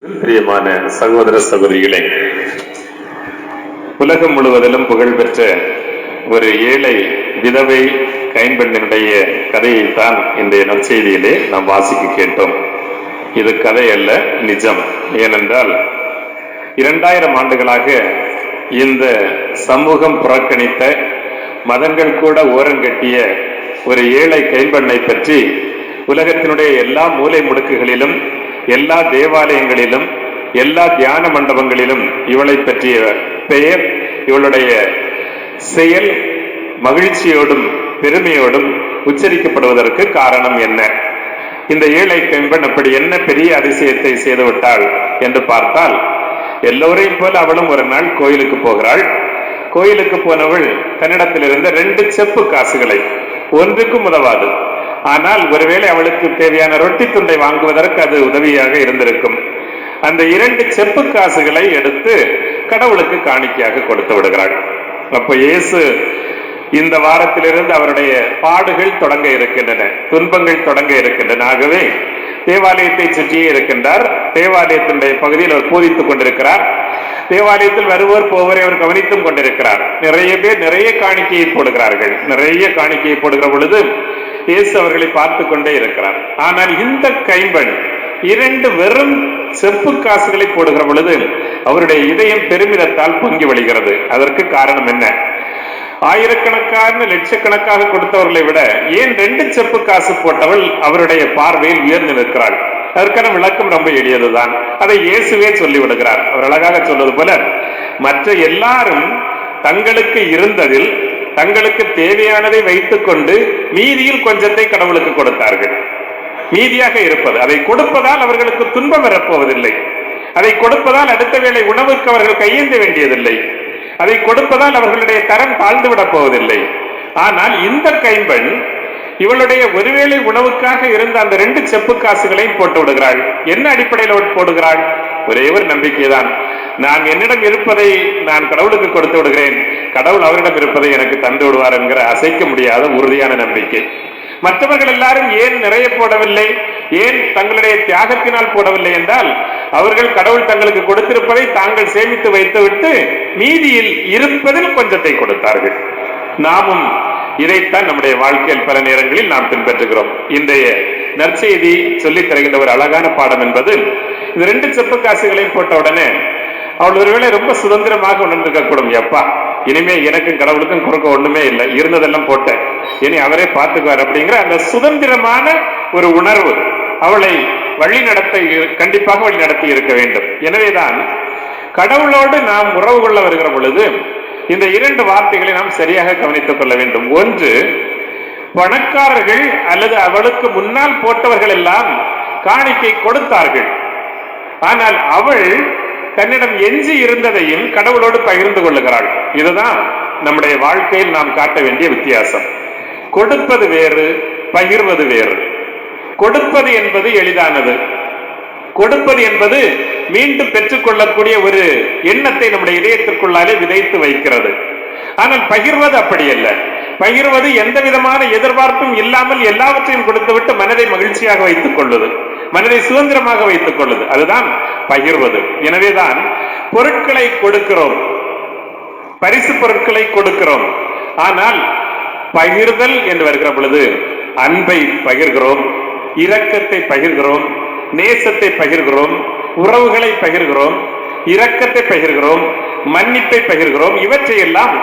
பிரியமான சகோதர சகோதரிகளே, உலகம் முழுவதிலும் புகழ்பெற்ற ஒரு ஏழை விதவை கைம்பெண்ணினுடைய கதையைத்தான் இன்றைய நற்செய்தியிலே நாம் வாசிக்க கேட்டோம். இது கதை அல்ல, நிஜம். ஏனென்றால் 2000 ஆண்டுகளாக இந்த சமூகம் புறக்கணித்த, மதங்கள் கூட ஓரங்கட்டிய ஒரு ஏழை கைம்பெண்ணை பற்றி உலகத்தினுடைய எல்லா மூலை முடுக்குகளிலும், எல்லா தேவாலயங்களிலும், எல்லா தியான மண்டபங்களிலும் இவளை பற்றிய பெயர், இவளுடைய செயல் மகிழ்ச்சியோடும் பெருமையோடும் உச்சரிக்கப்படுவதற்கு காரணம் என்ன? இந்த ஏழை கைம்பெண் அப்படி என்ன பெரிய அதிசயத்தை செய்துவிட்டாள் என்று பார்த்தால், எல்லோரையும் போல அவளும் ஒரு நாள் கோயிலுக்கு போகிறாள். கோயிலுக்கு போனவள் தன்னிடத்தில் இருந்த 2 செப்பு காசுகளை, ஒன்றுக்கும் உதவாது, ஆனால் ஒருவேளை அவளுக்கு தேவையான ரொட்டி துண்டை வாங்குவதற்கு அது உதவியாக இருந்திருக்கும். அந்த 2 செப்பு காசுகளை எடுத்து கடவுளுக்கு காணிக்கையாக கொடுத்து விடுகிறாள். அப்ப இயேசு இந்த வாரத்திலிருந்து அவருடைய பாடுகள் தொடங்க இருக்கின்றன, துன்பங்கள் தொடங்க இருக்கின்றன. ஆகவே தேவாலயத்தை சுற்றியே இருக்கின்றார். தேவாலயத்தினுடைய பகுதியில் அவர் போதித்துக் கொண்டிருக்கிறார். தேவாலயத்தில் வருவோர் போவரை அவர் கவனித்தும் கொண்டிருக்கிறார். நிறைய பேர் நிறைய காணிக்கையை போடுகிறார்கள். நிறைய காணிக்கையை போடுகிற பொழுது இயேசு அவர்களை பார்த்து கொண்டே இருக்கிறார். ஆனால் இந்த கைம்பெண் 2 வெறும் செப்பு காசுகளை போடுகிற பொழுது அவருடைய இதயம் பெருமிதத்தால் பொங்கி வழிகிறது. அதற்கு காரணம் என்ன? ஆயிரக்கணக்கான லட்சக்கணக்காக கொடுத்தவர்களை விட ஏன் 2 செப்பு காசு போட்டவள் அவருடைய பார்வையில் உயர்ந்து நிற்கிறாள்? அதற்கான விளக்கம் ரொம்ப எளியதுதான். அதை இயேசுவே சொல்லிவிடுகிறார். அவர் அழகாக சொல்வது போல, மற்ற எல்லாரும் தங்களுக்கு இருந்ததில் தங்களுக்கு தேவையானதை வைத்துக் கொண்டு மீதியில் கொஞ்சத்தை கடவுளுக்கு கொடுத்தார்கள். மீதியாக இருப்பது, அதை கொடுப்பதால் அவர்களுக்கு துன்பம் வரப்போவதில்லை. அதை கொடுப்பதால் அடுத்த வேளை உணவுக்கு அவர்கள் கையேந்த வேண்டியதில்லை. அதை கொடுப்பதால் அவர்களுடைய தரம் தாழ்ந்து விடப் போவதில்லை. ஆனால் இந்த கைம்பெண் இவளுடைய ஒருவேளை உணவுக்காக இருந்த அந்த 2 செப்பு காசுகளையும் போட்டு விடுகிறாள். என்ன அடிப்படையில் போடுகிறாள்? ஒரே ஒரு நம்பிக்கைதான். நான் என்னிடம் இருப்பதை நான் கடவுளுக்கு கொடுத்து விடுகிறேன், கடவுள் அவரிடம் இருப்பதை எனக்கு தந்து விடுவார் என்கிற அசைக்க முடியாத உறுதியான நம்பிக்கை. மற்றவர்கள் எல்லாரும் ஏன் நிறைய போடவில்லை, ஏன் தங்களுடைய தியாகத்தினால் போடவில்லை என்றால், அவர்கள் கடவுள் தங்களுக்கு கொடுத்திருப்பதை தாங்கள் சேமித்து வைத்துவிட்டு மீதியில் இருப்பதில் கொஞ்சத்தை கொடுத்தார்கள். நாமும் இதைத்தான் நம்முடைய வாழ்க்கையில் பல நேரங்களில் நாம் பின்பற்றுகிறோம். இன்றைய நற்செய்தி சொல்லித் தருகின்ற ஒரு அழகான பாடம் என்பது, இந்த 2 செப்பு காசுகளையும் போட்ட உடனே அவள் ஒருவேளை ரொம்ப சுதந்திரமாக உணர்ந்திருக்க கூடும். எப்பா, இனிமே எனக்கும் கடவுளுக்கும் குறுக்க ஒண்ணுமே இல்லை, இருந்ததெல்லாம் போட்டேன், இனி அவரே பார்த்துக்குவார் அப்படிங்கிற அந்த சுதந்திரமான ஒரு உணர்வு அவளை கண்டிப்பாக வழி நடத்தி இருக்க வேண்டும். எனவேதான் கடவுளோடு நாம் உறவு கொள்ள வருகிற பொழுது இந்த 2 வார்த்தைகளை நாம் சரியாக கவனித்துக் கொள்ள வேண்டும். ஒன்று, பணக்காரர்கள் அல்லது அவளுக்கு முன்னால் போட்டவர்கள் எல்லாம் காணிக்கை கொடுத்தார்கள். ஆனால் அவள் தன்னிடம் எஞ்சி இருந்ததையும் கடவுளோடு பகிர்ந்து கொள்ளுகிறாள். இதுதான் நம்முடைய வாழ்க்கையில் நாம் காட்ட வேண்டிய வித்தியாசம். கொடுப்பது வேறு, பகிர்வது வேறு. கொடுப்பது என்பது எளிதானது. கொடுப்பது என்பது மீண்டும் பெற்றுக் கொள்ளக்கூடிய ஒரு எண்ணத்தை நம்முடைய இதயத்திற்குள்ளாலே விதைத்து வைக்கிறது. ஆனால் பகிர்வது அப்படி அல்ல. பகிர்வது எந்த விதமான எதிர்பார்ப்பும் இல்லாமல் எல்லாவற்றையும் கொடுத்துவிட்டு மனதை மகிழ்ச்சியாக வைத்துக் கொள்வது, மனதை சுதந்திரமாக வைத்துக் கொள்வது, அதுதான் பகிர்வது. எனவேதான் பொருட்களை கொடுக்கிறோம், பரிசு பொருட்களை கொடுக்கிறோம். ஆனால் பகிர்தல் என்று வருகிற பொழுது அன்பை பகிர்கிறோம், இரக்கத்தை பகிர்கிறோம், நேசத்தை பகிர்கிறோம், உறவுகளை பகிர்கிறோம், இரக்கத்தை பகிர்கிறோம், மன்னிப்பை பகிர்கிறோம். இவற்றையெல்லாம்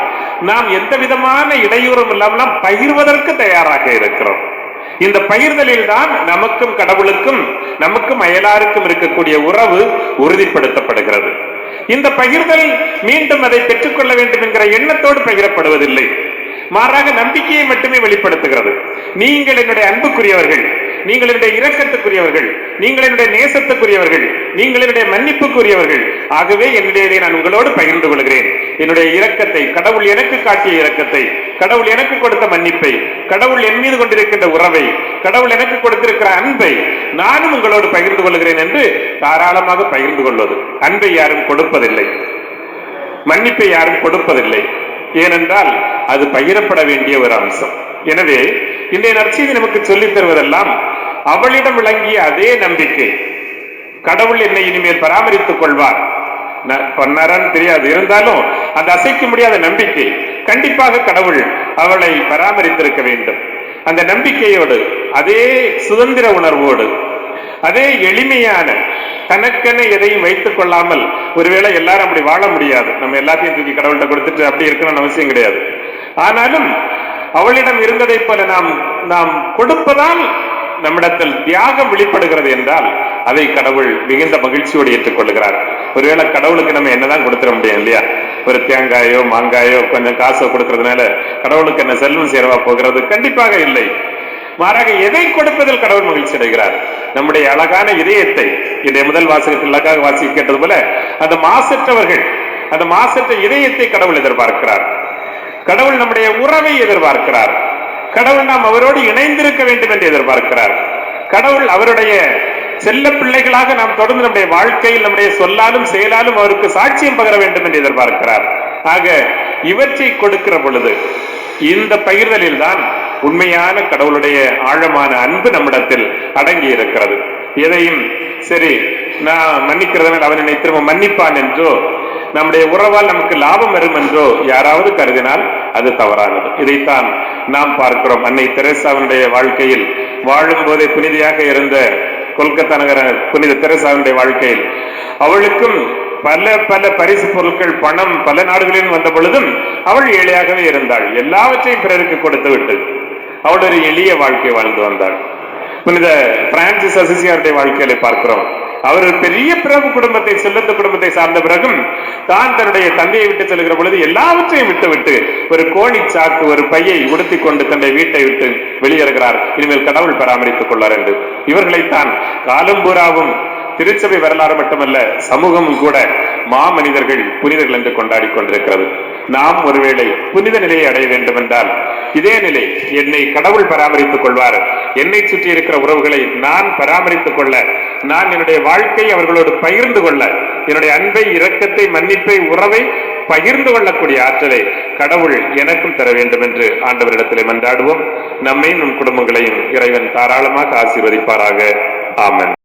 நாம் எந்த விதமான இடையூறும் இல்லாமல் பகிர்வதற்கு தயாராக இருக்கிறோம். இந்த பகிர்தலில் தான் நமக்கும் கடவுளுக்கும், நமக்கும் அயலாருக்கும் இருக்கக்கூடிய உறவு உறுதிப்படுத்தப்படுகிறது. இந்த பகிர்தல் மீண்டும் அதை பெற்றுக்கொள்ள வேண்டும் என்கிற எண்ணத்தோடு பகிரப்படுவதில்லை, மாறாக நம்பிக்கையை மட்டுமே வெளிப்படுத்துகிறது. நீங்கள் என்னுடைய அன்புக்குரியவர்கள், நீங்கள் என்னுடைய இரக்கத்துக்குரியவர்கள், நீங்கள் என்னுடைய நேசத்துக்குரியவர்கள், நீங்கள் என்னுடைய மன்னிப்புக்குரியவர்கள். ஆகவே என்னுடைய நான் உங்களோடு பகிர்ந்து கொள்கிறேன். என்னுடைய இரக்கத்தை, கடவுள் எனக்கு காட்டிய இரக்கத்தை, கடவுள் எனக்கு கொடுத்த மன்னிப்பை, கடவுள் என் மீது கொண்டிருக்கின்ற உறவை, கடவுள் எனக்கு கொடுத்திருக்கிற அன்பை நானும் உங்களோடு பகிர்ந்து கொள்கிறேன் என்று தாராளமாக பகிர்ந்து கொள்வது. அன்பை யாரும் கொடுப்பதில்லை, மன்னிப்பை யாரும் கொடுப்பதில்லை. ஏனென்றால் அது பகிரப்பட வேண்டிய ஒரு அம்சம். எனவே இன்றைய நற்செய்தி நமக்கு சொல்லித் தருவதெல்லாம் அவளிடம் விளங்கிய அதே நம்பிக்கை, கடவுள் என்னை இனிமேல் பராமரித்துக் கொள்வார். பண்ணாரான்னு தெரியாது, இருந்தாலும் அந்த அசைக்க முடியாத நம்பிக்கை, கண்டிப்பாக கடவுள் அவளை பராமரித்திருக்க வேண்டும். அந்த நம்பிக்கையோடு, அதே சுதந்திர உணர்வோடு, அதே எளிமையான, தனக்கென எதையும் வைத்துக் கொள்ளாமல், ஒருவேளை எல்லாரும் அப்படி வாழ முடியாது, நம்ம எல்லாத்தையும் தூக்கி கடவுள்கிட்ட கொடுத்துட்டு அப்படி இருக்கணும்னு அவசியம் கிடையாது. ஆனாலும் அவளிடம் இருந்ததை போல நாம் கொடுப்பதால் நம்மிடத்தில் தியாகம் வெளிப்படுகிறது என்றால் அதை கடவுள் மிகுந்த மகிழ்ச்சியோடு ஏற்றுக்கொள்கிறார். ஒருவேளை கடவுளுக்கு நம்ம என்னதான் கொடுத்துட முடியும் இல்லையா? ஒரு தேங்காயோ மாங்காயோ கொஞ்சம் காசோ கொடுக்கறதுனால கடவுளுக்கு என்ன செல்வம் சேரவா போகிறது? கண்டிப்பாக இல்லை. மாறாக எதை கொடுப்பதில் கடவுள் மகிழ்ச்சி அடைகிறார்? நம்முடைய அழகான இதயத்தை, இதை முதல் வாசகத்தில் அழகாக வாசிக்க கேட்டது போல அந்த மாசற்றவர்கள், அந்த மாசற்ற இதயத்தை கடவுள் எதிர்பார்க்கிறார். கடவுள் நம்முடைய உறவை எதிர்பார்க்கிறார். கடவுள் நாம் அவரோடு இணைந்திருக்க வேண்டும் என்று எதிர்பார்க்கிறார். கடவுள் அவருடைய செல்ல பிள்ளைகளாக நாம் தொடர்ந்து நம்முடைய வாழ்க்கையில் நம்முடைய சொல்லாலும் செயலாலும் அவருக்கு சாட்சியம் பகர வேண்டும் என்று எதிர்பார்க்கிறார். ஆக இவற்றை கொடுக்கிற பொழுது இந்த பகிர்தலில் தான் உண்மையான கடவுளுடைய ஆழமான அன்பு நம்மிடத்தில் அடங்கி இருக்கிறது. எதையும் சரி நான் மன்னிக்கிறதுனால் அவன் என்னை திரும்ப மன்னிப்பான் என்றோ, நம்முடைய உறவால் நமக்கு லாபம் வரும் என்றோ யாராவது கருதினால் அது தவறானது. இதைத்தான் நாம் பார்க்கிறோம். அன்னை தெரேசாவினுடைய வாழ்க்கையில், வாழும் போதே புனிதியாக இருந்த கொல்கத்தா நகர புனித தெரேசாவினுடைய வாழ்க்கையில் அவளுக்கும் பல பல பரிசு பொருட்கள், பணம் பல நாடுகளிலும் வந்த பொழுதும் அவள் ஏழையாகவே இருந்தாள். எல்லாவற்றையும் பிறருக்கு கொடுத்து விட்டு அவள் ஒரு எளிய வாழ்க்கை வாழ்ந்து வந்தாள். புனித பிரான்சிஸ் அசிசியாருடைய வாழ்க்கையில பார்க்கிறோம். அவர் ஒரு பெரிய பிரபு குடும்பத்தை, செல்வந்த குடும்பத்தை சார்ந்த பிறகும் தான் தன்னுடைய தந்தையை விட்டு செல்கிற பொழுது எல்லாவற்றையும் விட்டு ஒரு கோணி சாக்கு, ஒரு பையை உடுத்திக் கொண்டு தன்னுடைய வீட்டை விட்டு வெளியேறுகிறார். இனிமேல் கடவுள் பராமரித்துக் கொள்ளார் என்று. இவர்களைத்தான் காலம் பூராவும் திருச்சபை வரலாறு மட்டுமல்ல, சமூகமும் கூட மாமனிதர்கள், புனிதர்கள் என்று கொண்டாடி கொண்டிருக்கிறது. நாம் ஒருவேளை புனித நிலையை அடைய வேண்டும் என்றால் இதே நிலை, என்னை கடவுள் பராமரித்துக் கொள்வார், என்னை சுற்றி இருக்கிற உறவுகளை நான் பராமரித்துக் கொள்ள, நான் என்னுடைய வாழ்க்கை அவர்களோடு பகிர்ந்து கொள்ள, என்னுடைய அன்பை, இரக்கத்தை, மன்னிப்பை, உறவை பகிர்ந்து கொள்ளக்கூடிய ஆற்றலை கடவுள் எனக்கும் தர வேண்டும் என்று ஆண்டவரிடத்திலே மன்றாடுவோம். நம்மை, நம் குடும்பங்களையும் இறைவன் தாராளமாக ஆசீர்வதிப்பாராக. ஆமென்.